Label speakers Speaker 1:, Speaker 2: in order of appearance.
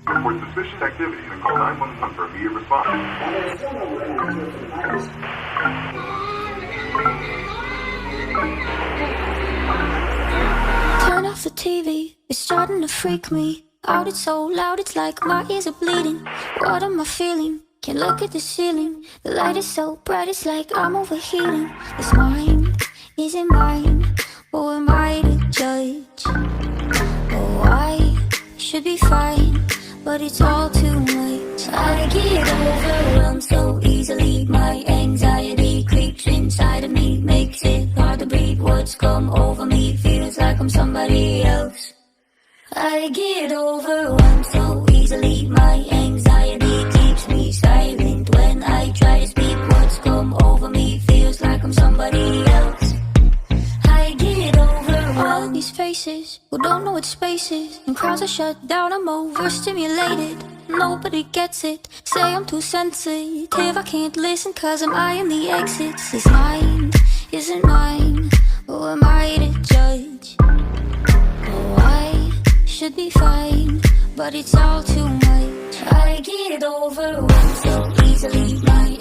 Speaker 1: Report suspicious activity and call 911 for immediate response.
Speaker 2: Turn off the TV, it's starting to freak me out. It's so loud, it's like my ears are bleeding. What am I feeling? Can't look at the ceiling. The light is so bright, it's like I'm overheating. This mind isn't mine. Who am I to judge? Oh, I should be fine, but it's all too much. I get overwhelmed so easily. My anxiety creeps inside of me, makes it hard to breathe. What's come over me feels like I'm somebody else. I get overwhelmed so easily. My anxiety keeps me silent when I try to speak. What's come over me feels like I'm somebody else. I get overwhelmed. All these faces who don't know what space is, and crowds are shut down. I'm overstimulated. Nobody gets it. Say I'm too sensitive. I can't listen cause I'm eyeing the exits. This mind isn't mine. Who am I to judge? Oh, I should be fine, but it's all too much. I get overwhelmed so easily. My